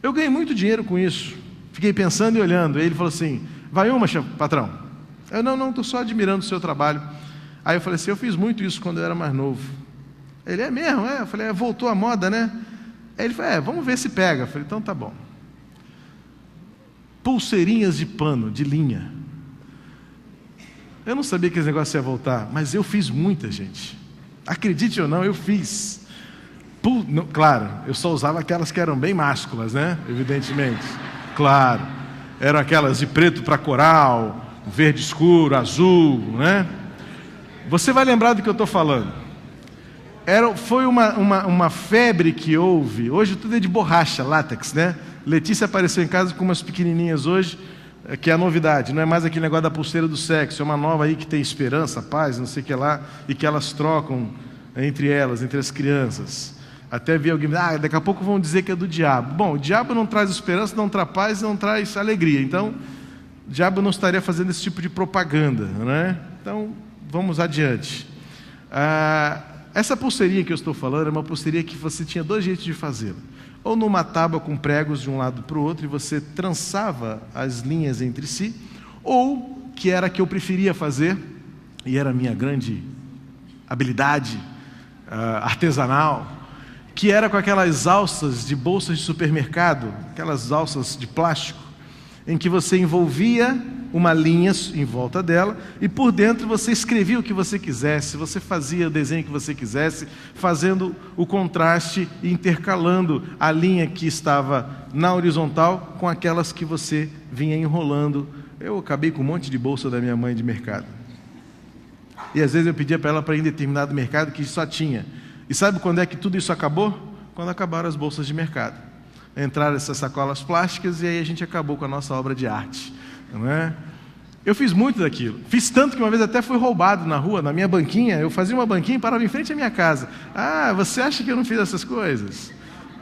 Eu ganhei muito dinheiro com isso. Fiquei pensando e olhando. Aí ele falou assim, vai uma, patrão. Eu, não, estou só admirando o seu trabalho. Aí eu falei assim, eu fiz muito isso quando eu era mais novo. Ele, é mesmo? Eu falei, voltou a moda, né? Aí ele falou, vamos ver se pega. Eu falei, então tá bom. Pulseirinhas de pano, de linha. Eu não sabia que esse negócio ia voltar, mas eu fiz muita, gente. Acredite ou não, eu fiz. Claro, eu só usava aquelas que eram bem másculas, né? Evidentemente. Claro. Eram aquelas de preto para coral, verde escuro, azul, né? Você vai lembrar do que eu estou falando. Foi uma febre que houve. Hoje tudo é de borracha, látex, né? Letícia apareceu em casa com umas pequenininhas hoje, que é a novidade. Não é mais aquele negócio da pulseira do sexo. É uma nova aí que tem esperança, paz, não sei o que lá, e que elas trocam entre elas, entre as crianças. Até vi alguém, daqui a pouco vão dizer que é do diabo. Bom, o diabo não traz esperança, não traz paz, não traz alegria. Então, o diabo não estaria fazendo esse tipo de propaganda, né? Então, vamos adiante. Essa pulseirinha que eu estou falando é uma pulseirinha que você tinha dois jeitos de fazê-la. Ou numa tábua com pregos de um lado para o outro e você trançava as linhas entre si, ou, que era a que eu preferia fazer, e era a minha grande habilidade artesanal, que era com aquelas alças de bolsas de supermercado, aquelas alças de plástico, em que você envolvia uma linha em volta dela e por dentro você escrevia o que você quisesse, você fazia o desenho que você quisesse, fazendo o contraste e intercalando a linha que estava na horizontal com aquelas que você vinha enrolando. Eu acabei com um monte de bolsa da minha mãe de mercado. E às vezes eu pedia para ela para ir em determinado mercado que só tinha. E sabe quando é que tudo isso acabou? Quando acabaram as bolsas de mercado. Entraram essas sacolas plásticas e aí a gente acabou com a nossa obra de arte. Não é? Eu fiz muito daquilo. Fiz tanto que uma vez até fui roubado na rua, na minha banquinha. Eu fazia uma banquinha e parava em frente à minha casa. Você acha que eu não fiz essas coisas?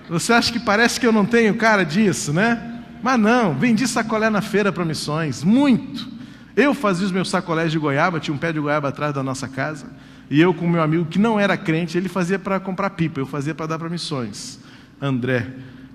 Você acha que parece que eu não tenho cara disso, né? Mas não, vendi sacolé na feira para missões, muito. Eu fazia os meus sacolés de goiaba, tinha um pé de goiaba atrás da nossa casa. E eu com o meu amigo que não era crente, ele fazia para comprar pipa, eu fazia para dar para missões. André.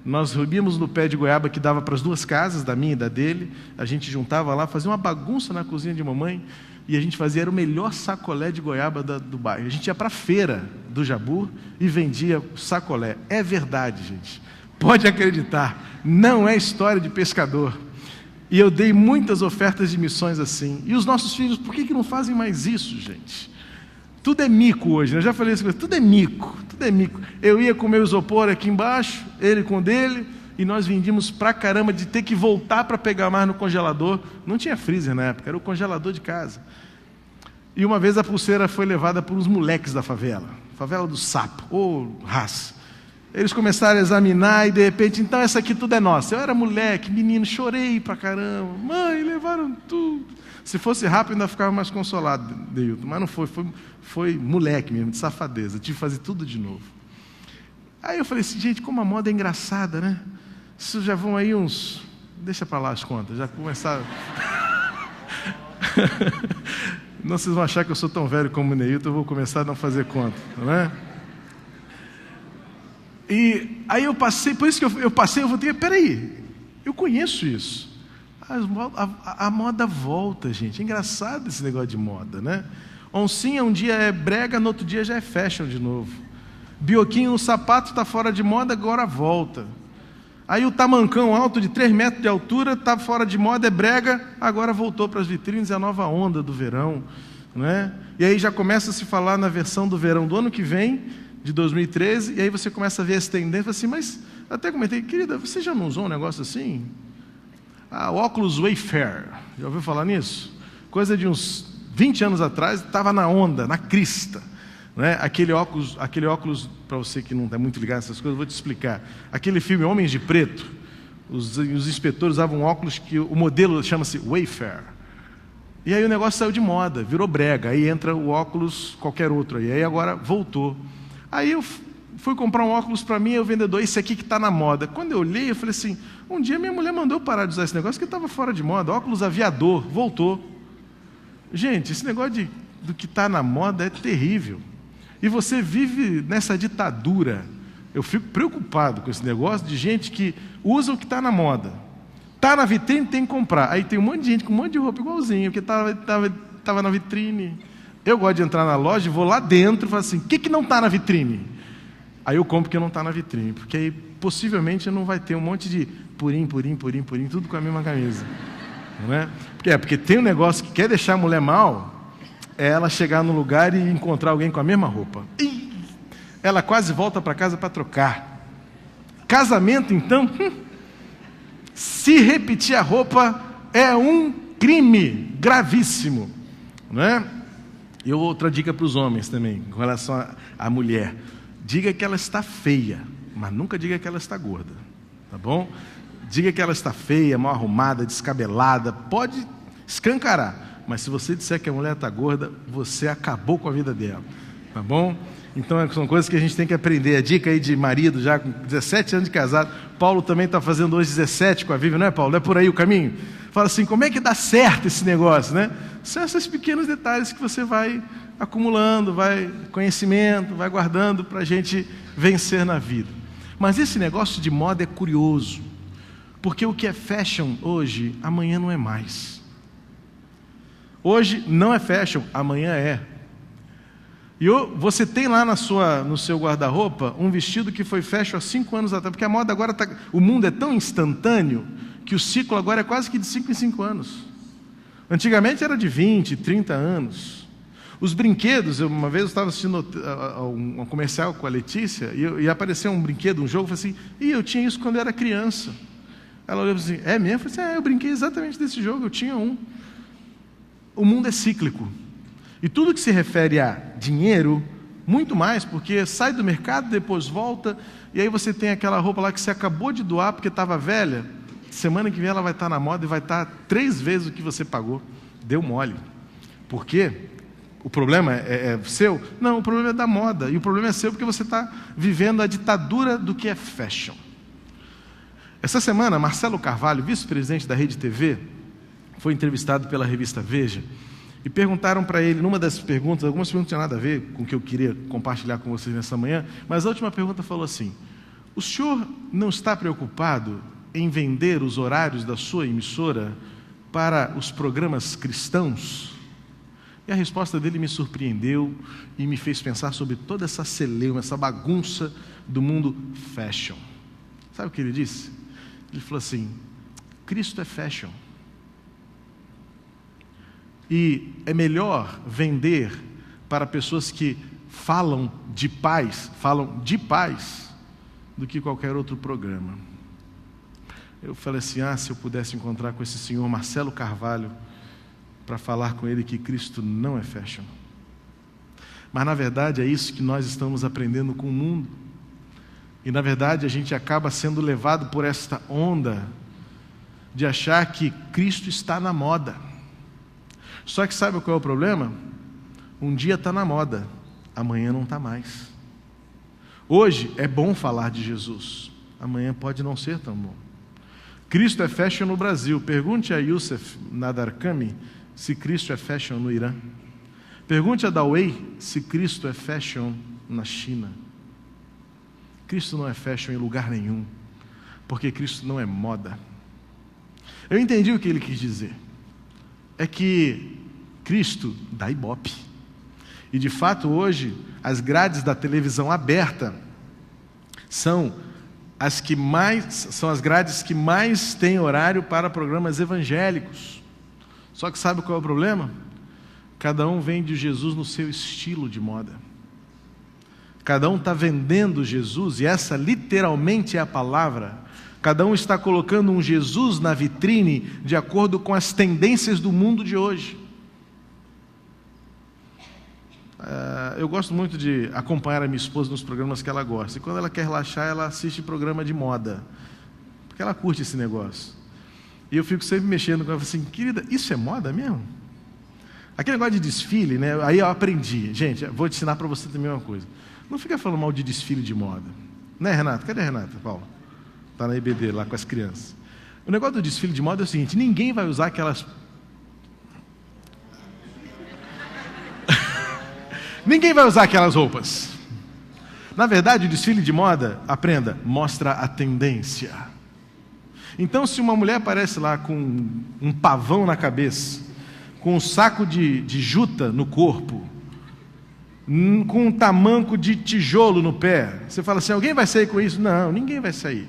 Nós subíamos no pé de goiaba que dava para as duas casas, da minha e da dele. A gente juntava lá, fazia uma bagunça na cozinha de mamãe. E a gente fazia, era o melhor sacolé de goiaba do bairro. A gente ia para a feira do Jabur e vendia sacolé. É verdade, gente. Pode acreditar. Não é história de pescador. E eu dei muitas ofertas de missões assim. E os nossos filhos, por que não fazem mais isso, gente? Tudo é mico hoje, né? Eu já falei isso, tudo é mico, tudo é mico. Eu ia com o meu isopor aqui embaixo, ele com o dele, e nós vendíamos pra caramba de ter que voltar para pegar mais no congelador. Não tinha freezer na época, era o congelador de casa. E uma vez a pulseira foi levada por uns moleques da favela do Sapo, raça. Eles começaram a examinar e de repente, então essa aqui tudo é nossa. Eu era moleque, menino, chorei pra caramba. Mãe, levaram tudo. Se fosse rápido, ainda ficava mais consolado, Deilton. Mas não foi moleque mesmo, de safadeza. Tive que fazer tudo de novo. Aí eu falei assim, gente, como a moda é engraçada, né? Isso já vão aí uns... Deixa para lá as contas, já começaram... Não, vocês vão achar que eu sou tão velho como o Neilton, eu vou começar a não fazer conta, não é? E aí eu passei, por isso que eu passei, eu voltei, peraí, eu conheço isso. A moda volta, gente. É engraçado esse negócio de moda, né? Oncinha um dia é brega, no outro dia já é fashion de novo. Bioquinho, o sapato está fora de moda, agora volta. Aí o tamancão alto de 3 metros de altura está fora de moda, é brega, agora voltou para as vitrines, é a nova onda do verão, né? E aí já começa a se falar na versão do verão do ano que vem, de 2013, e aí você começa a ver as tendências assim, mas até comentei, querida, você já não usou um negócio assim? O óculos Wayfair, já ouviu falar nisso? Coisa de uns 20 anos atrás, estava na onda, na crista, né? Aquele óculos, para você que não está muito ligado nessas coisas, eu vou te explicar. Aquele filme Homens de Preto, os inspetores usavam óculos que o modelo chama-se Wayfair. E aí o negócio saiu de moda, virou brega, aí entra o óculos qualquer outro, aí agora voltou. Aí eu fui comprar um óculos para mim, e o vendedor, esse aqui que está na moda. Quando eu olhei, eu falei assim, um dia minha mulher mandou eu parar de usar esse negócio, que estava fora de moda, óculos aviador, voltou. Gente, esse negócio do que está na moda é terrível. E você vive nessa ditadura Eu fico preocupado com esse negócio de gente que usa o que está na moda. Está na vitrine, tem que comprar. Aí tem um monte de gente com um monte de roupa igualzinho, porque estava na vitrine. Eu gosto de entrar na loja e vou lá dentro e falo assim, o que não está na vitrine? Aí eu compro o que não está na vitrine, porque aí possivelmente não vai ter um monte de purim, tudo com a mesma camisa. Não é? Porque tem um negócio que quer deixar a mulher mal, é ela chegar no lugar e encontrar alguém com a mesma roupa. E ela quase volta para casa para trocar. Casamento, então, se repetir a roupa é um crime gravíssimo, não é? E outra dica para os homens também, com relação à mulher: diga que ela está feia, mas nunca diga que ela está gorda, tá bom? Diga que ela está feia, mal arrumada, descabelada, pode escancarar, mas se você disser que a mulher está gorda, você acabou com a vida dela, tá bom? Então são coisas que a gente tem que aprender. A dica aí de marido já com 17 anos de casado. Paulo também está fazendo hoje 17 com a Vivi, não é, Paulo? Não é por aí o caminho? Fala assim, como é que dá certo esse negócio, né? São esses pequenos detalhes que você vai acumulando, vai conhecimento, vai guardando para a gente vencer na vida. Mas esse negócio de moda é curioso, porque o que é fashion hoje, amanhã não é mais. Hoje não é fashion, amanhã é. E você tem lá no seu guarda-roupa um vestido que foi fashion há 5 anos atrás, porque a moda agora o mundo é tão instantâneo que o ciclo agora é quase que de 5 em 5 anos. Antigamente era de 20, 30 anos. Os brinquedos, uma vez eu estava assistindo um comercial com a Letícia e apareceu um brinquedo, um jogo, eu falei assim, eu tinha isso quando eu era criança. Ela olhou assim, é mesmo? Eu falei assim, eu brinquei exatamente desse jogo, eu tinha um. O mundo é cíclico. E tudo que se refere a dinheiro, muito mais, porque sai do mercado, depois volta, e aí você tem aquela roupa lá que você acabou de doar porque estava velha, semana que vem ela vai estar na moda e vai estar 3 vezes o que você pagou. Deu mole. Por quê? O problema é seu? Não, o problema é da moda, e o problema é seu porque você está vivendo a ditadura do que é fashion. Essa semana, Marcelo Carvalho, vice-presidente da Rede TV, foi entrevistado pela revista Veja, e perguntaram para ele, numa das perguntas, algumas perguntas não tinham nada a ver com o que eu queria compartilhar com vocês nessa manhã, mas a última pergunta falou assim, o senhor não está preocupado em vender os horários da sua emissora para os programas cristãos? E a resposta dele me surpreendeu e me fez pensar sobre toda essa celeuma, essa bagunça do mundo fashion. Sabe o que ele disse? Ele falou assim, Cristo é fashion. E é melhor vender para pessoas que falam de paz, do que qualquer outro programa. Eu falei assim, se eu pudesse encontrar com esse senhor Marcelo Carvalho, para falar com ele que Cristo não é fashion. Mas na verdade é isso que nós estamos aprendendo com o mundo. E na verdade a gente acaba sendo levado por esta onda de achar que Cristo está na moda. Só que sabe qual é o problema? Um dia está na moda, amanhã não está mais. Hoje é bom falar de Jesus, amanhã pode não ser tão bom. Cristo é fashion no Brasil. Pergunte a Youssef Nadarkhani se Cristo é fashion no Irã. Pergunte a Dawei se Cristo é fashion na China. Cristo não é fashion em lugar nenhum, porque Cristo não é moda. Eu entendi o que ele quis dizer. É que Cristo dá ibope. E de fato hoje as grades da televisão aberta são as grades que mais têm horário para programas evangélicos. Só que sabe qual é o problema? Cada um vende Jesus no seu estilo de moda. Cada um está vendendo Jesus, e essa literalmente é a palavra. Cada um está colocando um Jesus na vitrine de acordo com as tendências do mundo de hoje. Eu gosto muito de acompanhar a minha esposa nos programas que ela gosta. E quando ela quer relaxar, ela assiste programa de moda. Porque ela curte esse negócio. E eu fico sempre mexendo com ela, assim, querida, isso é moda mesmo? Aquele negócio de desfile, né? Aí eu aprendi. Gente, vou te ensinar para você também uma coisa. Não fica falando mal de desfile de moda. Né, Renata? Cadê a Renata, Paulo? Está na IBD, lá com as crianças. O negócio do desfile de moda é o seguinte, ninguém vai usar aquelas... Ninguém vai usar aquelas roupas. Na verdade, o desfile de moda, aprenda, mostra a tendência. Então, se uma mulher aparece lá com um pavão na cabeça, com um saco de juta no corpo, com um tamanco de tijolo no pé, você fala assim, alguém vai sair com isso? Não, ninguém vai sair.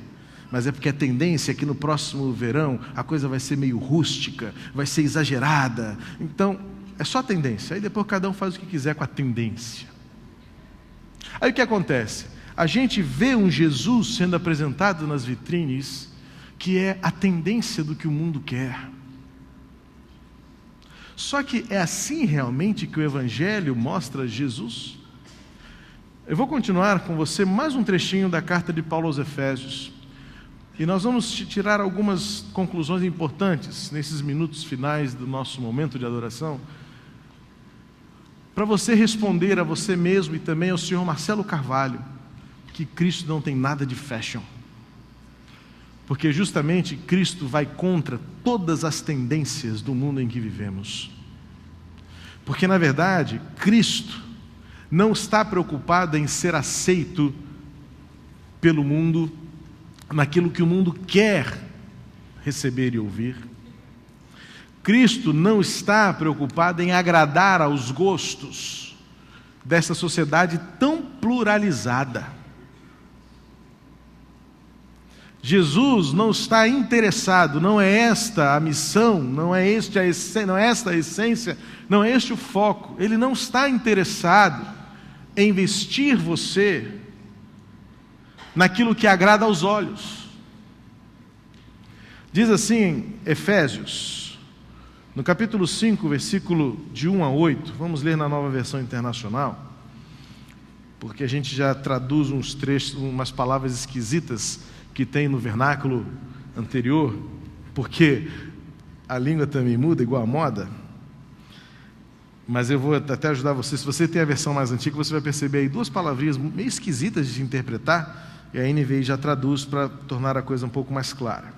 Mas é porque a tendência é que no próximo verão a coisa vai ser meio rústica, vai ser exagerada. Então, é só tendência. Aí depois cada um faz o que quiser com a tendência. Aí o que acontece? A gente vê um Jesus sendo apresentado nas vitrines que é a tendência do que o mundo quer. Só que é assim realmente que o Evangelho mostra Jesus? Eu vou continuar com você mais um trechinho da carta de Paulo aos Efésios. E nós vamos tirar algumas conclusões importantes nesses minutos finais do nosso momento de adoração, para você responder a você mesmo e também ao senhor Marcelo Carvalho, que Cristo não tem nada de fashion. Porque justamente Cristo vai contra todas as tendências do mundo em que vivemos. Porque, na verdade, Cristo não está preocupado em ser aceito pelo mundo, naquilo que o mundo quer receber e ouvir. Cristo não está preocupado em agradar aos gostos dessa sociedade tão pluralizada. Jesus não está interessado, não é esta a missão, não é esta a essência, não é este o foco. Ele não está interessado em vestir você naquilo que agrada aos olhos. Diz assim, Efésios, no capítulo 5, versículo de 1 a 8, vamos ler na Nova Versão Internacional, porque a gente já traduz uns trechos, umas palavras esquisitas que tem no vernáculo anterior, porque a língua também muda igual a moda. Mas eu vou até ajudar você. Se você tem a versão mais antiga, você vai perceber aí duas palavrinhas meio esquisitas de interpretar, e a NVI já traduz para tornar a coisa um pouco mais clara.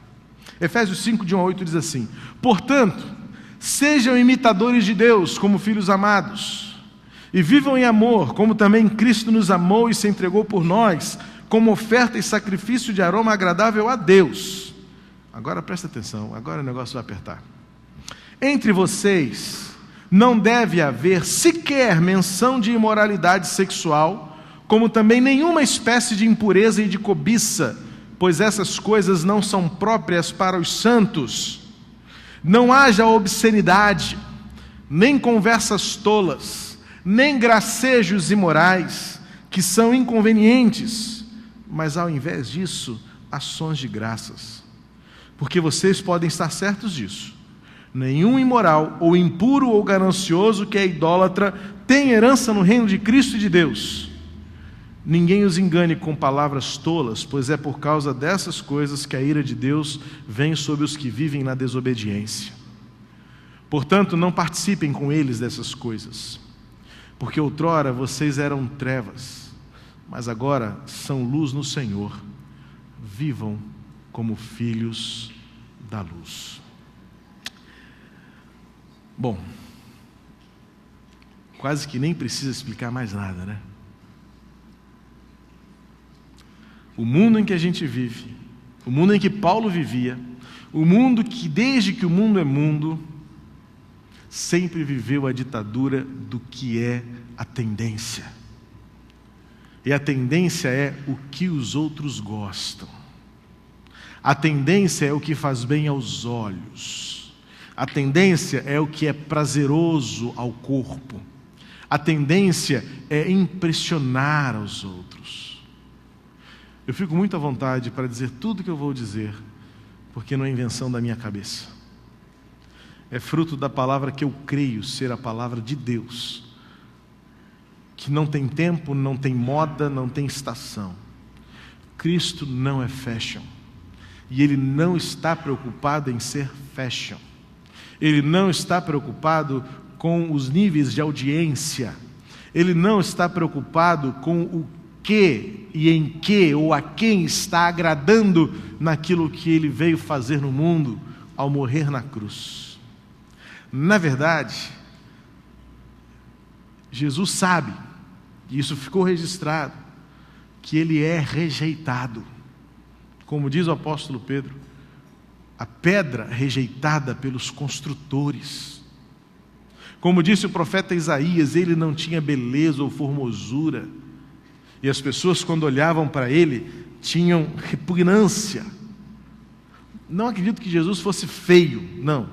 Efésios 5, de 1 a 8 diz assim: portanto, sejam imitadores de Deus como filhos amados, e vivam em amor, como também Cristo nos amou e se entregou por nós, como oferta e sacrifício de aroma agradável a Deus. Agora presta atenção, agora o negócio vai apertar. Entre vocês não deve haver sequer menção de imoralidade sexual, como também nenhuma espécie de impureza e de cobiça, pois essas coisas não são próprias para os santos. Não haja obscenidade, nem conversas tolas, nem gracejos imorais, que são inconvenientes, mas ao invés disso, ações de graças. Porque vocês podem estar certos disso. Nenhum imoral, ou impuro, ou ganancioso, que é idólatra, tem herança no reino de Cristo e de Deus. Ninguém os engane com palavras tolas, pois é por causa dessas coisas que a ira de Deus vem sobre os que vivem na desobediência. Portanto, não participem com eles dessas coisas, porque outrora vocês eram trevas, mas agora são luz no Senhor. Vivam como filhos da luz. Bom, quase que nem precisa explicar mais nada, né? O mundo em que a gente vive, o mundo em que Paulo vivia, o mundo que, desde que o mundo é mundo, sempre viveu a ditadura do que é a tendência. E a tendência é o que os outros gostam. A tendência é o que faz bem aos olhos. A tendência é o que é prazeroso ao corpo. A tendência é impressionar aos outros. Eu fico muito à vontade para dizer tudo o que eu vou dizer, porque não é invenção da minha cabeça. É fruto da palavra que eu creio ser a palavra de Deus, que não tem tempo, não tem moda, não tem estação. Cristo não é fashion. E Ele não está preocupado em ser fashion. Ele não está preocupado com os níveis de audiência. Ele não está preocupado com o que e em que ou a quem está agradando naquilo que Ele veio fazer no mundo ao morrer na cruz. Na verdade, Jesus sabe, e isso ficou registrado, que ele é rejeitado. Como diz o apóstolo Pedro, a pedra rejeitada pelos construtores. Como disse o profeta Isaías, ele não tinha beleza ou formosura. E as pessoas, quando olhavam para ele, tinham repugnância. Não acredito que Jesus fosse feio, não.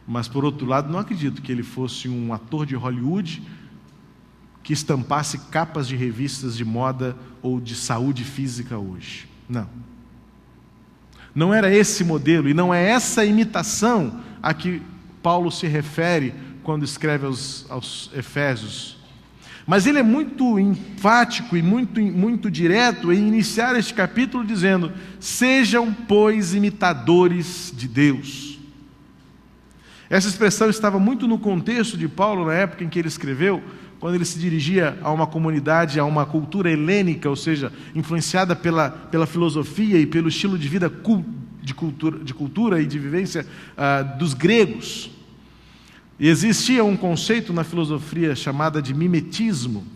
Mas, por outro lado, não acredito que ele fosse um ator de Hollywood que estampasse capas de revistas de moda ou de saúde física hoje. Não. Não era esse modelo e não é essa imitação a que Paulo se refere quando escreve aos Efésios. Mas ele é muito enfático e muito direto em iniciar este capítulo dizendo: sejam, pois, imitadores de Deus. Essa expressão estava muito no contexto de Paulo na época em que ele escreveu, quando ele se dirigia a uma comunidade, a uma cultura helênica, ou seja, influenciada pela filosofia e pelo estilo de vida de cultura e de vivência dos gregos. E existia um conceito na filosofia chamada de mimetismo,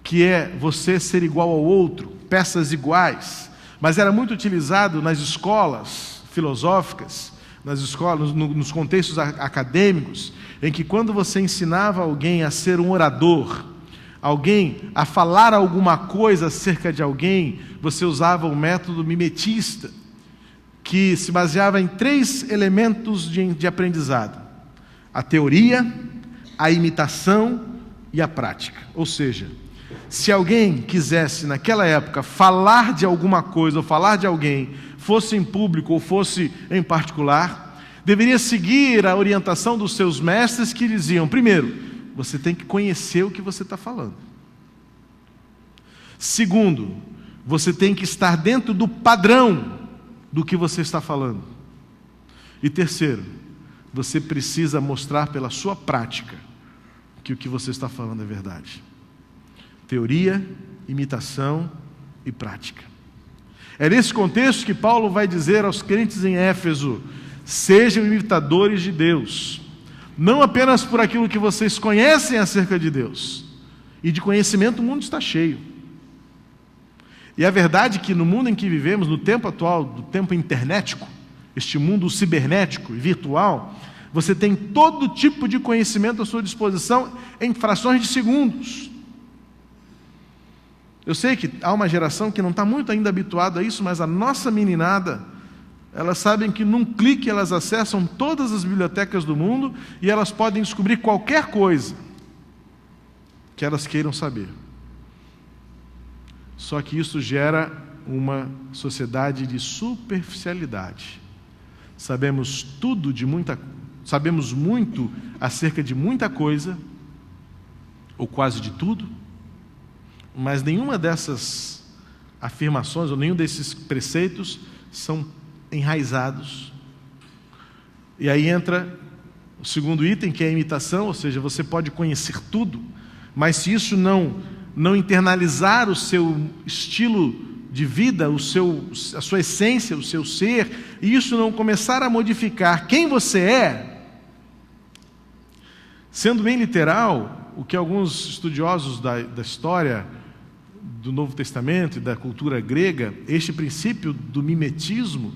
que é você ser igual ao outro, peças iguais, mas era muito utilizado nas escolas filosóficas, nas escolas, nos contextos acadêmicos, em que quando você ensinava alguém a ser um orador, alguém a falar alguma coisa acerca de alguém, você usava o método mimetista, que se baseava em 3 elementos de aprendizado: a teoria, a imitação e a prática. Ou seja, se alguém quisesse naquela época falar de alguma coisa ou falar de alguém, fosse em público ou fosse em particular, deveria seguir a orientação dos seus mestres, que diziam: primeiro, você tem que conhecer o que você está falando. Segundo, você tem que estar dentro do padrão do que você está falando. E terceiro, você precisa mostrar pela sua prática que o que você está falando é verdade. Teoria, imitação e prática. É nesse contexto que Paulo vai dizer aos crentes em Éfeso: sejam imitadores de Deus, não apenas por aquilo que vocês conhecem acerca de Deus, e de conhecimento o mundo está cheio. E a verdade é que no mundo em que vivemos, no tempo atual, do tempo internetico, este mundo cibernético e virtual, você tem todo tipo de conhecimento à sua disposição em frações de segundos. Eu sei que há uma geração que não está muito ainda habituada a isso, mas a nossa meninada, elas sabem que num clique elas acessam todas as bibliotecas do mundo e elas podem descobrir qualquer coisa que elas queiram saber. Só que isso gera uma sociedade de superficialidade. Sabemos muito acerca de muita coisa, ou quase de tudo, mas nenhuma dessas afirmações ou nenhum desses preceitos são enraizados. E aí entra o segundo item, que é a imitação, ou seja, você pode conhecer tudo, mas se isso não internalizar o seu estilo de vida, a sua essência, o seu ser, e isso não começar a modificar quem você é, sendo bem literal, o que alguns estudiosos da história do Novo Testamento e da cultura grega, este princípio do mimetismo,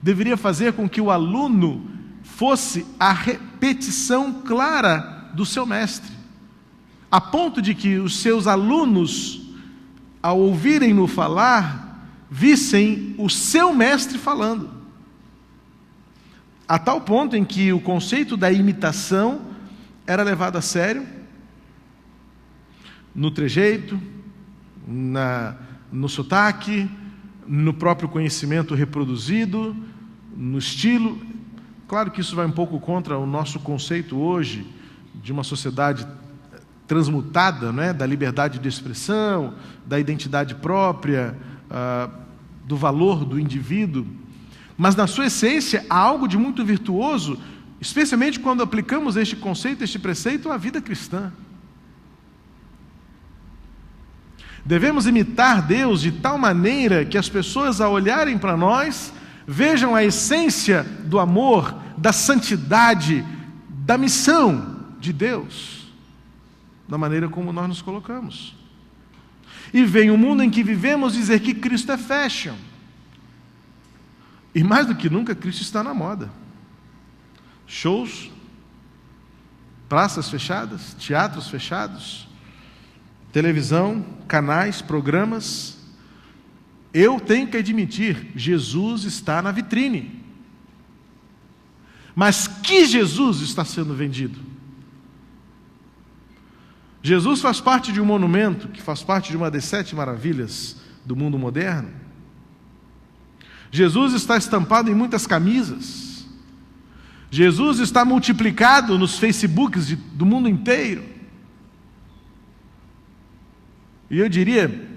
deveria fazer com que o aluno fosse a repetição clara do seu mestre, a ponto de que os seus alunos, ao ouvirem-no falar, vissem o seu mestre falando. A tal ponto em que o conceito da imitação era levado a sério, no trejeito, no sotaque, no próprio conhecimento reproduzido, no estilo. Claro que isso vai um pouco contra o nosso conceito hoje de uma sociedade transmutada, né, da liberdade de expressão, da identidade própria, do valor do indivíduo. Mas na sua essência há algo de muito virtuoso, especialmente quando aplicamos este conceito, este preceito à vida cristã. Devemos imitar Deus de tal maneira que as pessoas, ao olharem para nós, vejam a essência do amor, da santidade, da missão de Deus, da maneira como nós nos colocamos. E vem o mundo em que vivemos dizer que Cristo é fashion. E mais do que nunca, Cristo está na moda. Shows, praças fechadas, teatros fechados, televisão, canais, programas. Eu tenho que admitir, Jesus está na vitrine. Mas que Jesus está sendo vendido? Jesus faz parte de um monumento, que faz parte de uma das 7 maravilhas do mundo moderno. Jesus está estampado em muitas camisas. Jesus está multiplicado nos Facebooks do mundo inteiro. E eu diria,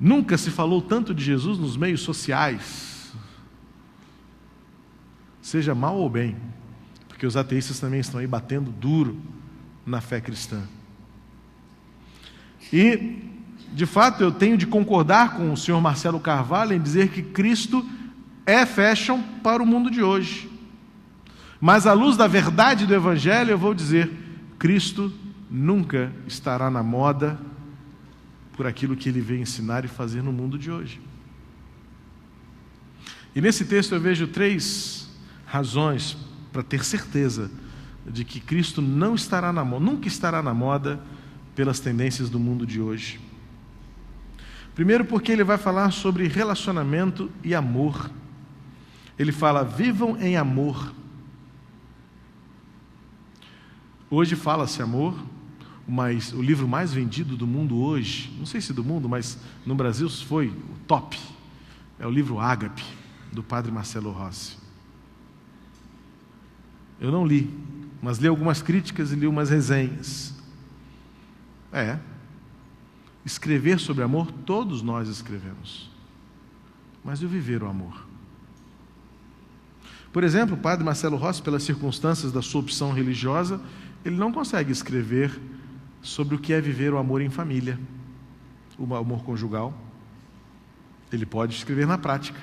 nunca se falou tanto de Jesus nos meios sociais, seja mal ou bem, porque os ateístas também estão aí batendo duro na fé cristã. E, de fato, eu tenho de concordar com o senhor Marcelo Carvalho em dizer que Cristo é fashion para o mundo de hoje. Mas, à luz da verdade do Evangelho, eu vou dizer, Cristo nunca estará na moda por aquilo que Ele veio ensinar e fazer no mundo de hoje. E nesse texto eu vejo 3 razões para ter certeza de que Cristo não estará na moda, nunca estará na moda pelas tendências do mundo de hoje. Primeiro, porque ele vai falar sobre relacionamento e amor. Ele fala, vivam em amor. Hoje fala-se amor, mas o livro mais vendido do mundo hoje, não sei se do mundo, mas no Brasil foi o top, é o livro Ágape, do padre Marcelo Rossi. Eu não li, mas li algumas críticas e li umas resenhas. Escrever sobre amor, todos nós escrevemos. Mas e o viver o amor? Por exemplo, o padre Marcelo Rossi, pelas circunstâncias da sua opção religiosa, ele não consegue escrever sobre o que é viver o amor em família, o amor conjugal. Ele pode escrever na prática,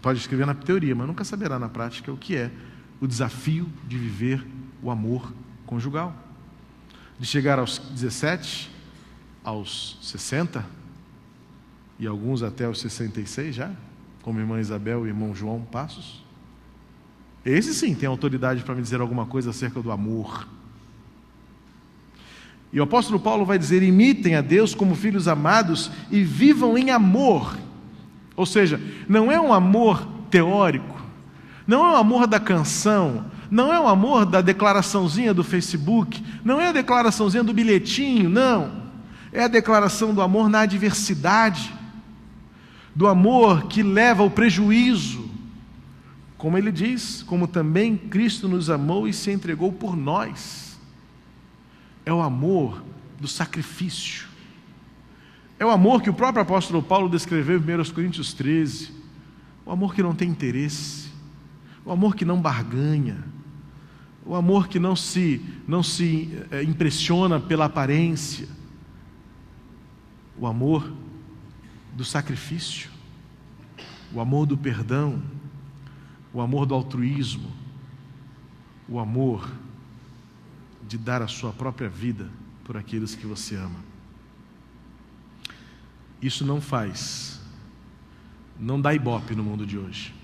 pode escrever na teoria, mas nunca saberá na prática o que é o desafio de viver o amor conjugal. De chegar aos 17, aos 60, e alguns até aos 66 já, como a irmã Isabel e o irmão João Passos. Esse sim tem autoridade para me dizer alguma coisa acerca do amor. E o apóstolo Paulo vai dizer, imitem a Deus como filhos amados e vivam em amor. Ou seja, não é um amor teórico, não é o amor da canção, não é o amor da declaraçãozinha do Facebook, não é a declaraçãozinha do bilhetinho, não. É a declaração do amor na adversidade, do amor que leva ao prejuízo. Como ele diz, como também Cristo nos amou e se entregou por nós. É o amor do sacrifício. É o amor que o próprio apóstolo Paulo descreveu em 1 Coríntios 13. O amor que não tem interesse. O amor que não barganha. O amor que não se impressiona pela aparência. O amor do sacrifício. O amor do perdão. O amor do altruísmo. O amor de dar a sua própria vida por aqueles que você ama. Isso não dá ibope no mundo de hoje.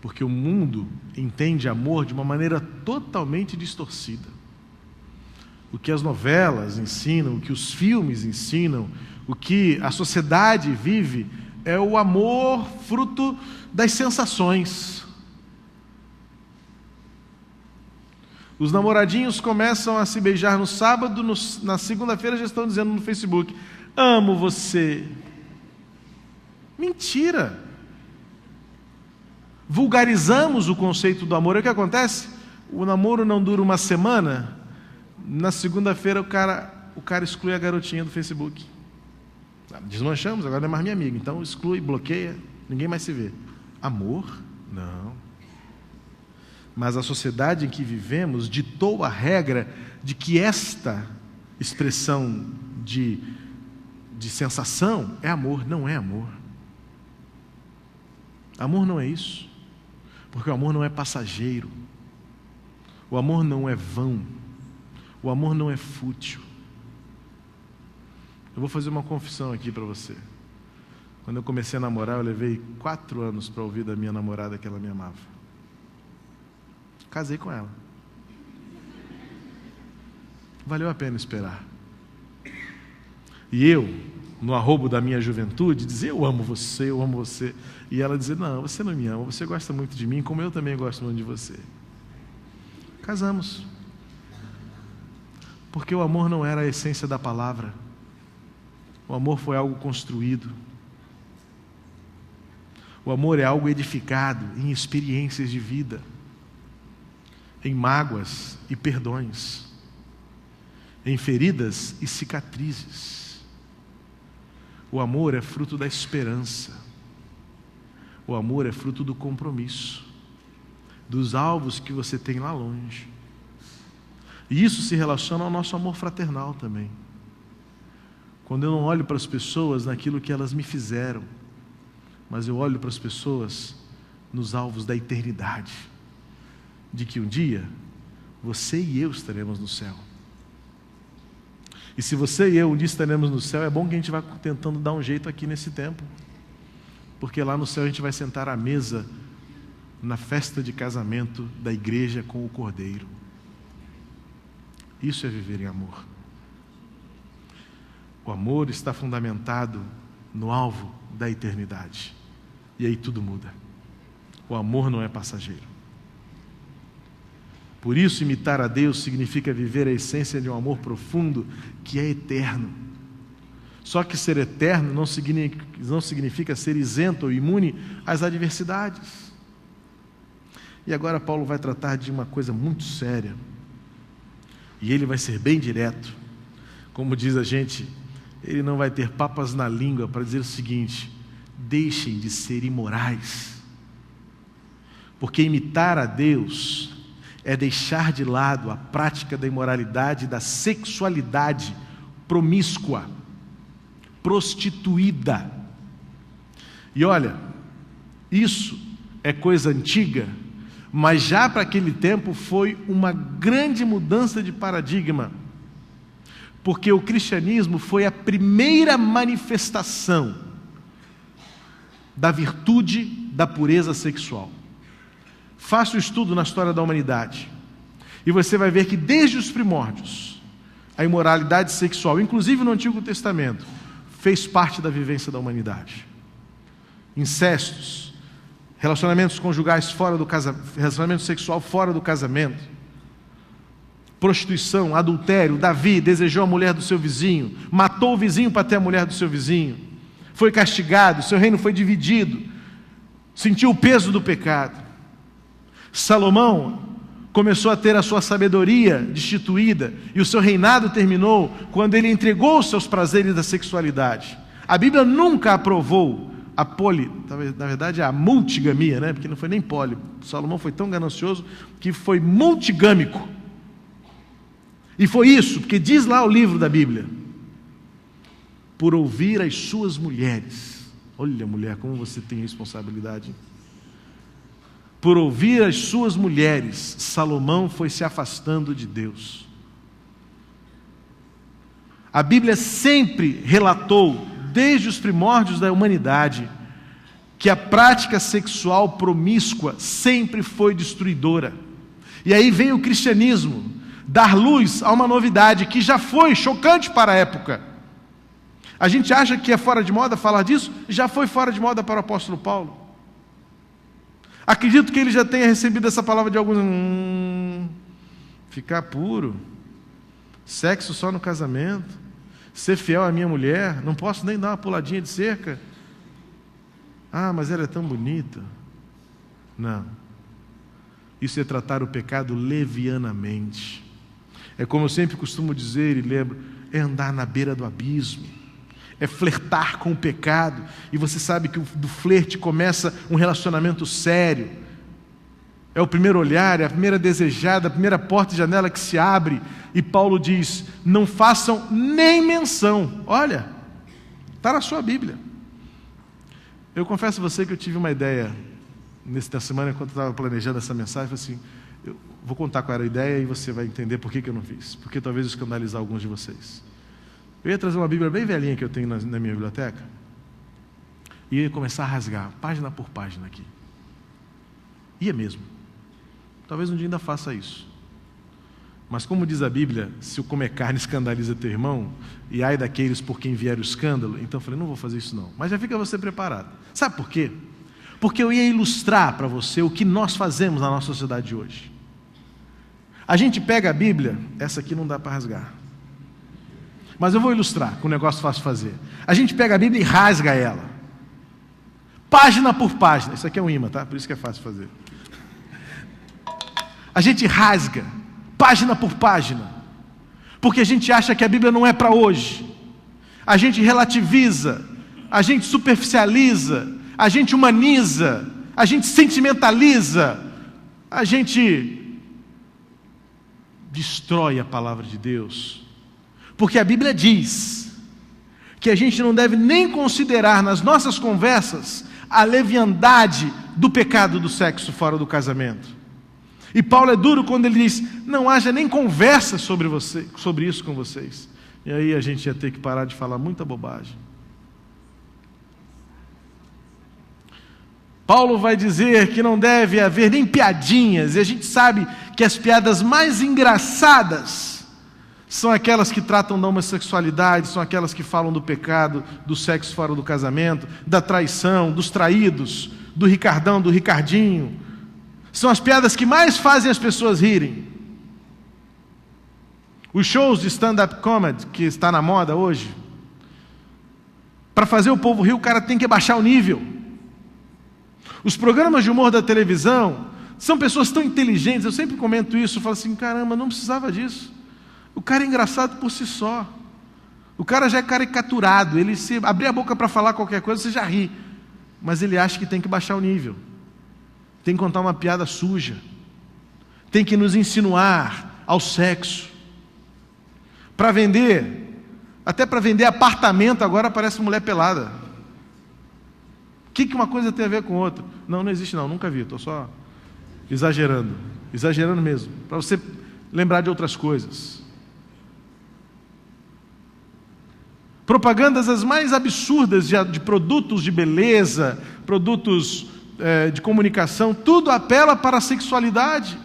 Porque o mundo entende amor de uma maneira totalmente distorcida. O que as novelas ensinam, o que os filmes ensinam, o que a sociedade vive, é o amor fruto das sensações. Os namoradinhos começam a se beijar no sábado, na segunda-feira já estão dizendo no Facebook, amo você. Mentira! Vulgarizamos o conceito do amor. E o que acontece? O namoro não dura uma semana, na segunda-feira o cara exclui a garotinha do Facebook. Desmanchamos, agora não é mais minha amiga, então exclui, bloqueia, ninguém mais se vê. Amor? Não. Mas a sociedade em que vivemos ditou a regra de que esta expressão de sensação é amor. Não é amor. Amor não é isso. Porque o amor não é passageiro. O amor não é vão. O amor não é fútil. Eu vou fazer uma confissão aqui para você. Quando eu comecei a namorar, eu levei 4 anos para ouvir da minha namorada que ela me amava. Casei com ela. Valeu a pena esperar. E eu, no arrobo da minha juventude, dizia: eu amo você, eu amo você. E ela dizia: não, você não me ama, você gosta muito de mim, como eu também gosto muito de você. Casamos. Porque o amor não era a essência da palavra. O amor foi algo construído. O amor é algo edificado em experiências de vida, em mágoas e perdões, em feridas e cicatrizes. O amor é fruto da esperança. O amor é fruto do compromisso, dos alvos que você tem lá longe. E isso se relaciona ao nosso amor fraternal também. Quando eu não olho para as pessoas naquilo que elas me fizeram, mas eu olho para as pessoas nos alvos da eternidade, de que um dia você e eu estaremos no céu. E se você e eu um dia estaremos no céu, é bom que a gente vá tentando dar um jeito aqui nesse tempo, porque lá no céu a gente vai sentar à mesa na festa de casamento da igreja com o Cordeiro. Isso é viver em amor. O amor está fundamentado no alvo da eternidade. E aí tudo muda. O amor não é passageiro. Por isso, imitar a Deus significa viver a essência de um amor profundo que é eterno. Só que ser eterno não significa ser isento ou imune às adversidades. E agora Paulo vai tratar de uma coisa muito séria. E ele vai ser bem direto. Como diz a gente, ele não vai ter papas na língua para dizer o seguinte: deixem de ser imorais. Porque imitar a Deus é deixar de lado a prática da imoralidade e da sexualidade promíscua, prostituída. E olha, isso é coisa antiga, mas já para aquele tempo foi uma grande mudança de paradigma, porque o cristianismo foi a primeira manifestação da virtude da pureza sexual. Faça o estudo na história da humanidade e você vai ver que desde os primórdios a imoralidade sexual, inclusive no Antigo Testamento, fez parte da vivência da humanidade. Incestos, relacionamentos conjugais fora do casamento, relacionamento sexual fora do casamento, prostituição, adultério. Davi desejou a mulher do seu vizinho, matou o vizinho para ter a mulher do seu vizinho, foi castigado, seu reino foi dividido, sentiu o peso do pecado. Salomão começou a ter a sua sabedoria destituída e o seu reinado terminou quando ele entregou os seus prazeres da sexualidade. A Bíblia nunca aprovou a na verdade a multigamia, né? Porque não foi nem poli. Salomão foi tão ganancioso que foi multigâmico. E foi isso, porque diz lá o livro da Bíblia: por ouvir as suas mulheres. Olha, mulher, como você tem responsabilidade. Por ouvir as suas mulheres, Salomão foi se afastando de Deus. A Bíblia sempre relatou, desde os primórdios da humanidade, que a prática sexual promíscua sempre foi destruidora. E aí vem o cristianismo dar luz a uma novidade que já foi chocante para a época. A gente acha que é fora de moda falar disso? Já foi fora de moda para o apóstolo Paulo. Acredito que ele já tenha recebido essa palavra de alguns. Ficar puro, sexo só no casamento, ser fiel à minha mulher, não posso nem dar uma puladinha de cerca. Ah, mas ela é tão bonita. Não. Isso é tratar o pecado levianamente. É como eu sempre costumo dizer e lembro, é andar na beira do abismo. É flertar com o pecado, e você sabe que do flerte começa um relacionamento sério. É o primeiro olhar, é a primeira desejada, a primeira porta e janela que se abre, e Paulo diz: não façam nem menção. Olha, está na sua Bíblia. Eu confesso a você que eu tive uma ideia nessa semana, enquanto eu estava planejando essa mensagem. Falei assim: eu vou contar qual era a ideia e você vai entender por que eu não fiz, porque talvez eu escandalizar alguns de vocês. Eu ia trazer uma Bíblia bem velhinha que eu tenho na minha biblioteca, e ia começar a rasgar, página por página aqui. Ia mesmo. Talvez um dia ainda faça isso. Mas como diz a Bíblia, se o comer carne escandaliza teu irmão, e ai daqueles por quem vier o escândalo, então eu falei, não vou fazer isso não. Mas já fica você preparado. Sabe por quê? Porque eu ia ilustrar para você o que nós fazemos na nossa sociedade hoje. A gente pega a Bíblia, essa aqui não dá para rasgar. Mas eu vou ilustrar, com um negócio fácil de fazer. A gente pega a Bíblia e rasga ela. Página por página. Isso aqui é um imã, tá? Por isso que é fácil de fazer. A gente rasga, página por página. Porque a gente acha que a Bíblia não é para hoje. A gente relativiza, a gente superficializa, a gente humaniza, a gente sentimentaliza, a gente destrói a palavra de Deus. Porque a Bíblia diz que a gente não deve nem considerar nas nossas conversas a leviandade do pecado do sexo fora do casamento. E Paulo é duro quando ele diz, não haja nem conversa sobre isso com vocês. E aí a gente ia ter que parar de falar muita bobagem. Paulo vai dizer que não deve haver nem piadinhas, e a gente sabe que as piadas mais engraçadas são aquelas que tratam da homossexualidade, são aquelas que falam do pecado, do sexo fora do casamento, da traição, dos traídos, do Ricardão, do Ricardinho. São as piadas que mais fazem as pessoas rirem. Os shows de stand-up comedy, que está na moda hoje, para fazer o povo rir, o cara tem que baixar o nível. Os programas de humor da televisão são pessoas tão inteligentes, eu sempre comento isso, eu falo assim, caramba, não precisava disso. O cara é engraçado por si só. O cara já é caricaturado, ele se abrir a boca para falar qualquer coisa, você já ri. Mas ele acha que tem que baixar o nível. Tem que contar uma piada suja. Tem que nos insinuar ao sexo. Para vender, até para vender apartamento agora aparece mulher pelada. O que uma coisa tem a ver com outra? Não existe não, nunca vi, estou só exagerando. Exagerando mesmo, para você lembrar de outras coisas. Propagandas as mais absurdas de produtos de beleza, produtos de comunicação, tudo apela para a sexualidade.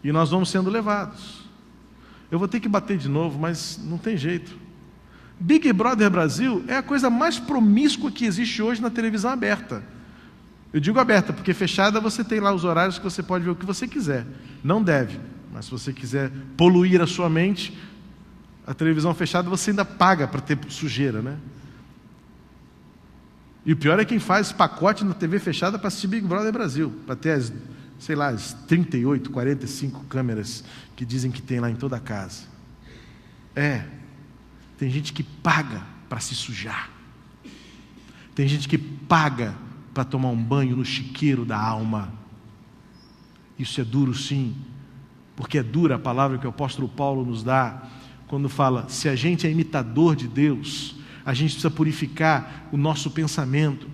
E nós vamos sendo levados. Eu vou ter que bater de novo, mas não tem jeito. Big Brother Brasil é a coisa mais promíscua que existe hoje na televisão aberta. Eu digo aberta, porque fechada você tem lá os horários que você pode ver o que você quiser. Não deve, mas se você quiser poluir a sua mente, a televisão fechada você ainda paga para ter sujeira, né? E o pior é quem faz pacote na TV fechada para assistir Big Brother Brasil, para ter as 38, 45 câmeras que dizem que tem lá em toda a casa. Tem gente que paga para se sujar. Tem gente que paga para tomar um banho no chiqueiro da alma. Isso é duro sim, porque é dura a palavra que o apóstolo Paulo nos dá, quando fala, se a gente é imitador de Deus, a gente precisa purificar o nosso pensamento,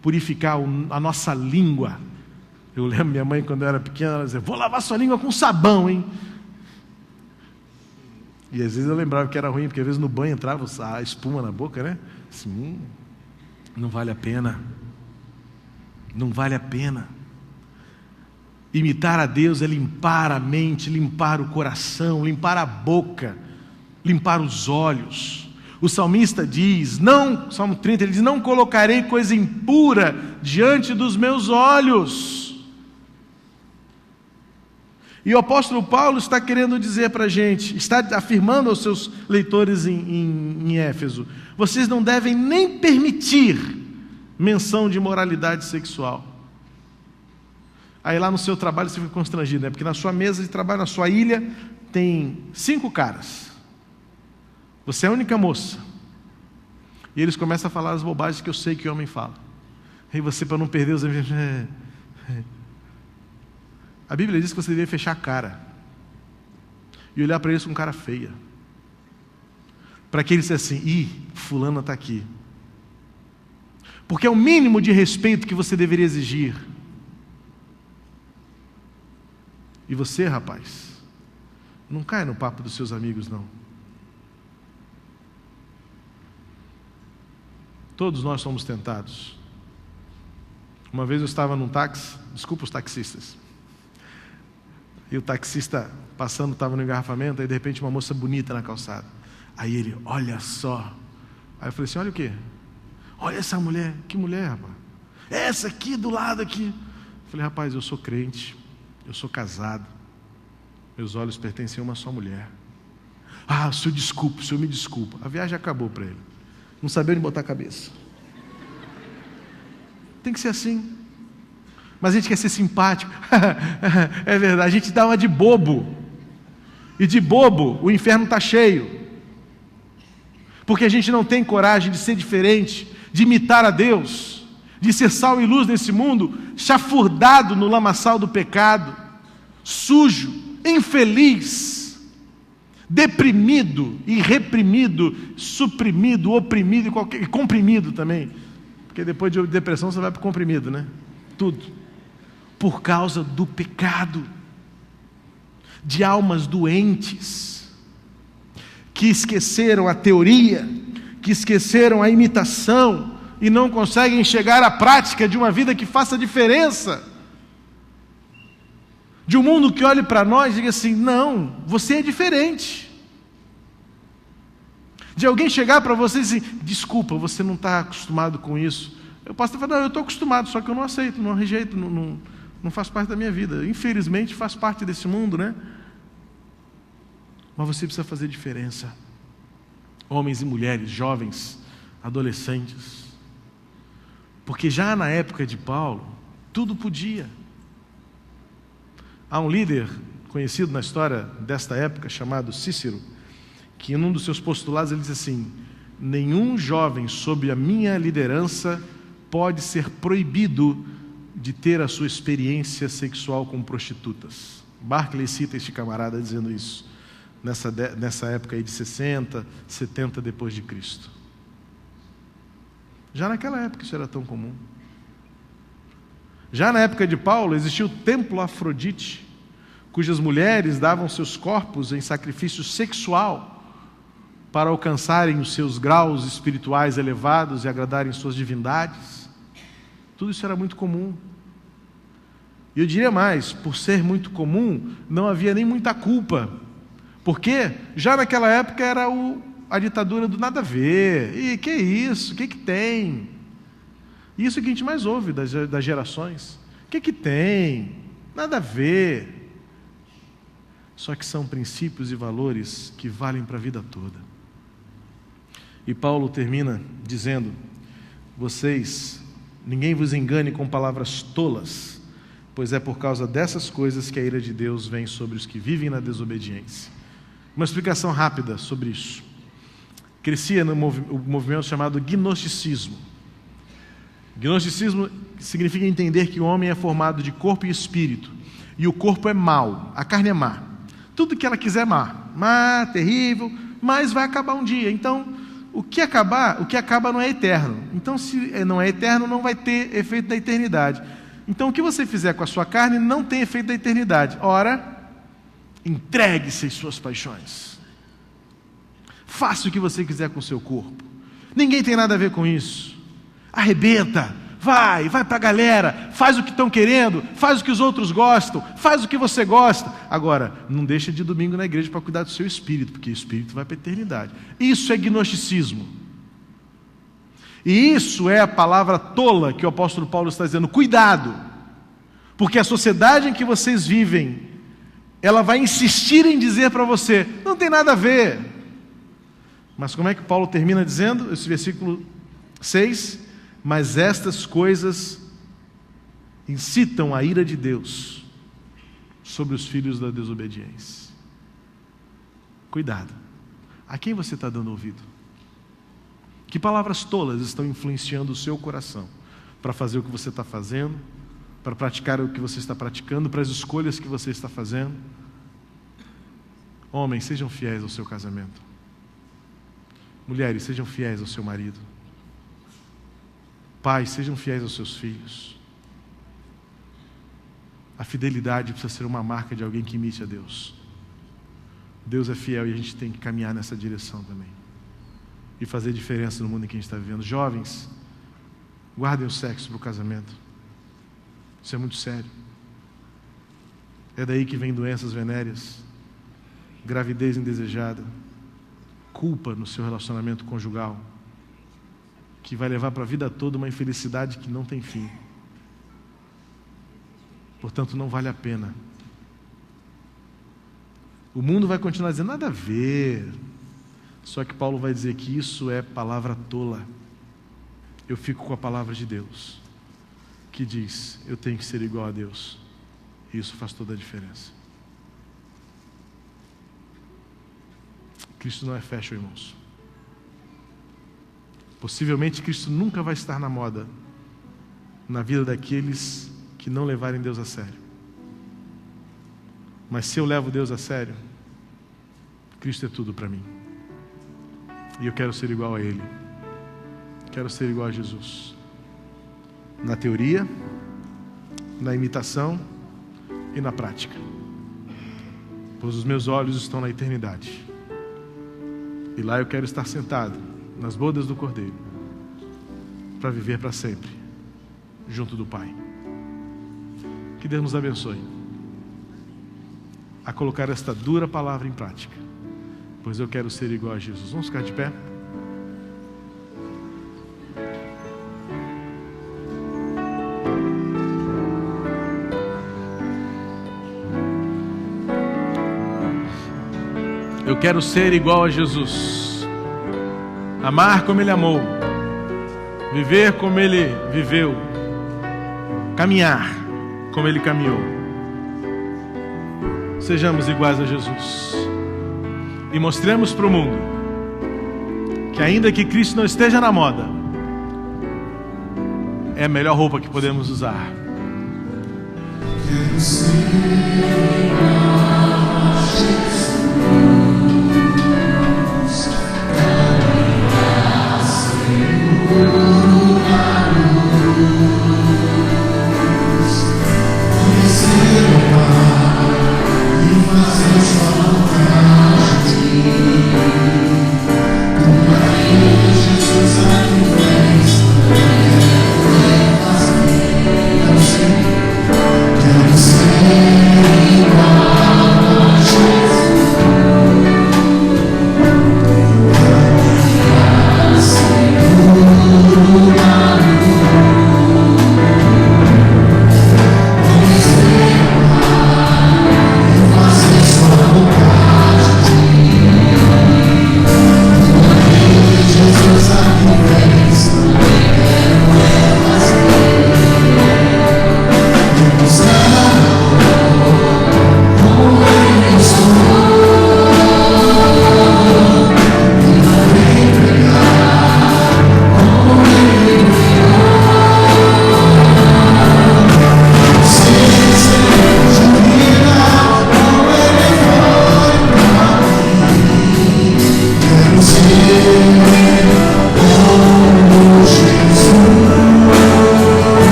purificar a nossa língua. Eu lembro minha mãe, quando eu era pequena, ela dizia, vou lavar sua língua com sabão, hein? E às vezes eu lembrava que era ruim, porque às vezes no banho entrava a espuma na boca, né? Assim, não vale a pena. Não vale a pena. Imitar a Deus é limpar a mente, limpar o coração, limpar a boca, limpar os olhos. O salmista diz, Salmo 30, ele diz, não colocarei coisa impura diante dos meus olhos. E o apóstolo Paulo está querendo dizer para a gente, está afirmando aos seus leitores em Éfeso, vocês não devem nem permitir menção de imoralidade sexual. Aí lá no seu trabalho você fica constrangido, né? Porque na sua mesa de trabalho, na sua ilha, tem 5 caras. Você é a única moça. E eles começam a falar as bobagens que eu sei que o homem fala. E você, para não perder os amigos... A Bíblia diz que você deveria fechar a cara e olhar para eles com cara feia, para que eles dissessem assim, fulana está aqui. Porque é o mínimo de respeito que você deveria exigir. E você, rapaz, não caia no papo dos seus amigos, não. Todos nós somos tentados. Uma vez eu estava num táxi, desculpa os taxistas, e o taxista passando estava no engarrafamento, aí de repente uma moça bonita na calçada. Aí ele, olha só. Aí eu falei assim, olha o quê? Olha essa mulher. Que mulher, rapaz? Essa aqui do lado aqui. Eu falei, rapaz, eu sou crente, eu sou casado, meus olhos pertencem a uma só mulher. Ah, o senhor desculpa, o senhor me desculpa. A viagem acabou para ele. Não sabia onde botar a cabeça. Tem que ser assim. Mas a gente quer ser simpático. É verdade, a gente dá uma de bobo. E de bobo, o inferno está cheio. Porque a gente não tem coragem de ser diferente, de imitar a Deus, de ser sal e luz nesse mundo, chafurdado no lamaçal do pecado, sujo, infeliz, deprimido, irreprimido, suprimido, oprimido e comprimido também. Porque depois de depressão você vai para o comprimido, né? Tudo. Por causa do pecado. De almas doentes, que esqueceram a teoria, que esqueceram a imitação e não conseguem chegar à prática de uma vida que faça diferença. De um mundo que olhe para nós e diga assim, não, você é diferente. De alguém chegar para você e dizer, desculpa, você não está acostumado com isso. Eu posso falar, não, eu estou acostumado, só que eu não aceito, não rejeito, não faz parte da minha vida. Infelizmente faz parte desse mundo, né? Mas você precisa fazer diferença. Homens e mulheres, jovens, adolescentes. Porque já na época de Paulo, tudo podia. Há um líder conhecido na história desta época, chamado Cícero, que em um dos seus postulados ele diz assim, nenhum jovem sob a minha liderança pode ser proibido de ter a sua experiência sexual com prostitutas. Barclay cita este camarada dizendo isso, nessa época aí de 60, 70 depois de Cristo. Já naquela época isso era tão comum. Já na época de Paulo existia o templo Afrodite, cujas mulheres davam seus corpos em sacrifício sexual para alcançarem os seus graus espirituais elevados e agradarem suas divindades. Tudo isso era muito comum. E eu diria mais, por ser muito comum, não havia nem muita culpa. Porque já naquela época era a ditadura do nada a ver. E que isso? O que tem? Isso que a gente mais ouve das gerações. O que tem? Nada a ver. Só que são princípios e valores que valem para a vida toda. E Paulo termina dizendo, ninguém vos engane com palavras tolas, pois é por causa dessas coisas que a ira de Deus vem sobre os que vivem na desobediência. Uma explicação rápida sobre isso. Crescia no movimento chamado gnosticismo. Gnosticismo significa entender que o homem é formado de corpo e espírito, e o corpo é mau, a carne é má. Tudo que ela quiser é má, terrível, mas vai acabar um dia. Então, o que acaba não é eterno. Então, se não é eterno, não vai ter efeito da eternidade. Então, o que você fizer com a sua carne não tem efeito da eternidade. Ora, entregue-se às suas paixões. Faça o que você quiser com o seu corpo. Ninguém tem nada a ver com isso. Arrebenta. Vai para a galera, faz o que estão querendo, faz o que os outros gostam, faz o que você gosta. Agora, não deixa de domingo na igreja para cuidar do seu espírito, porque o espírito vai para a eternidade. Isso é gnosticismo. E isso é a palavra tola que o apóstolo Paulo está dizendo, cuidado, porque a sociedade em que vocês vivem, ela vai insistir em dizer para você, não tem nada a ver. Mas como é que Paulo termina dizendo? Esse versículo 6... Mas estas coisas incitam a ira de Deus sobre os filhos da desobediência. Cuidado. A quem você está dando ouvido? Que palavras tolas estão influenciando o seu coração para fazer o que você está fazendo, para praticar o que você está praticando, para as escolhas que você está fazendo? Homens, sejam fiéis ao seu casamento. Mulheres, sejam fiéis ao seu marido. Pais, sejam fiéis aos seus filhos. A fidelidade precisa ser uma marca de alguém que imite a Deus. Deus é fiel e a gente tem que caminhar nessa direção também. e fazer diferença no mundo em que a gente está vivendo. Jovens, guardem o sexo para o casamento. Isso é muito sério. É daí que vem doenças venéreas, gravidez indesejada, culpa no seu relacionamento conjugal, que vai levar para a vida toda uma infelicidade que não tem fim. Portanto, não vale a pena. O mundo vai continuar dizendo, nada a ver. Só que Paulo vai dizer que isso é palavra tola. Eu fico com a palavra de Deus, que diz, eu tenho que ser igual a Deus. E isso faz toda a diferença. Cristo não é fashion, irmãos. Possivelmente Cristo nunca vai estar na moda na vida daqueles que não levarem Deus a sério. Mas se eu levo Deus a sério, Cristo é tudo para mim. E eu quero ser igual a Ele. Quero ser igual a Jesus. Na teoria, na imitação e na prática. Pois os meus olhos estão na eternidade. E lá eu quero estar sentado nas bodas do Cordeiro para viver para sempre junto do Pai. Que Deus nos abençoe a colocar esta dura palavra em prática, pois eu quero ser igual a Jesus. Vamos ficar de pé? Eu quero ser igual a Jesus, amar como Ele amou, viver como Ele viveu, caminhar como Ele caminhou. Sejamos iguais a Jesus e mostremos para o mundo que, ainda que Cristo não esteja na moda, é a melhor roupa que podemos usar. Quero ser igual a Jesus.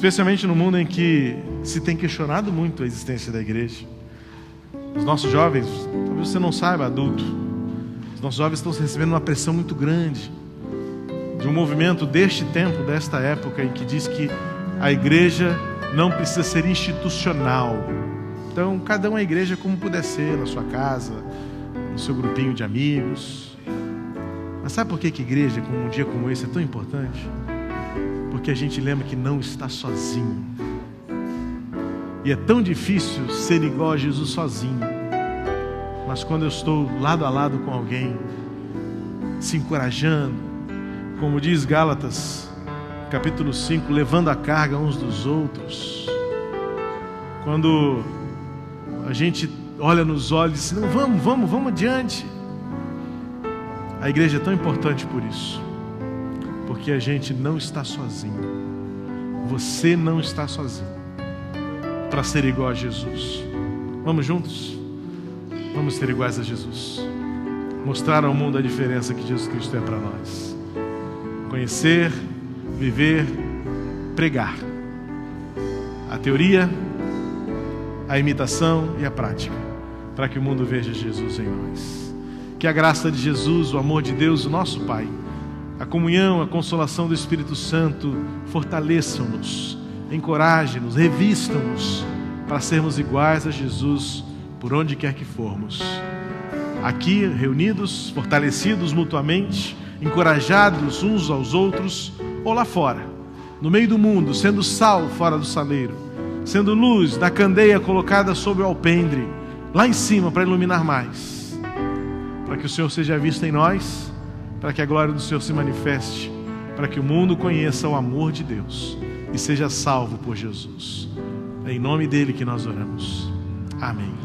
Especialmente no mundo em que se tem questionado muito a existência da igreja. Os nossos jovens, talvez você não saiba, adulto, os nossos jovens estão recebendo uma pressão muito grande de um movimento deste tempo, desta época, em que diz que a igreja não precisa ser institucional. Então, cada um é igreja como puder ser, na sua casa, no seu grupinho de amigos. Mas sabe por que a igreja, com um dia como esse, é tão importante? Porque a gente lembra que não está sozinho. E é tão difícil ser igual a Jesus sozinho. Mas quando eu estou lado a lado com alguém, se encorajando, como diz Gálatas, capítulo 5, levando a carga uns dos outros. Quando a gente olha nos olhos e diz, não, vamos adiante. A igreja é tão importante por isso. Porque a gente não está sozinho. Você não está sozinho para ser igual a Jesus. Vamos juntos? Vamos ser iguais a Jesus. Mostrar ao mundo a diferença que Jesus Cristo é para nós. Conhecer, viver, pregar. A teoria, a imitação e a prática, para que o mundo veja Jesus em nós. Que a graça de Jesus, o amor de Deus, o nosso Pai, a comunhão, a consolação do Espírito Santo fortaleçam-nos, encorajem-nos, revistam-nos para sermos iguais a Jesus por onde quer que formos. Aqui reunidos, fortalecidos mutuamente, encorajados uns aos outros, ou lá fora, no meio do mundo, sendo sal fora do saleiro, sendo luz na candeia colocada sobre o alpendre, lá em cima para iluminar mais, para que o Senhor seja visto em nós, para que a glória do Senhor se manifeste, para que o mundo conheça o amor de Deus e seja salvo por Jesus. É em nome dele que nós oramos. Amém.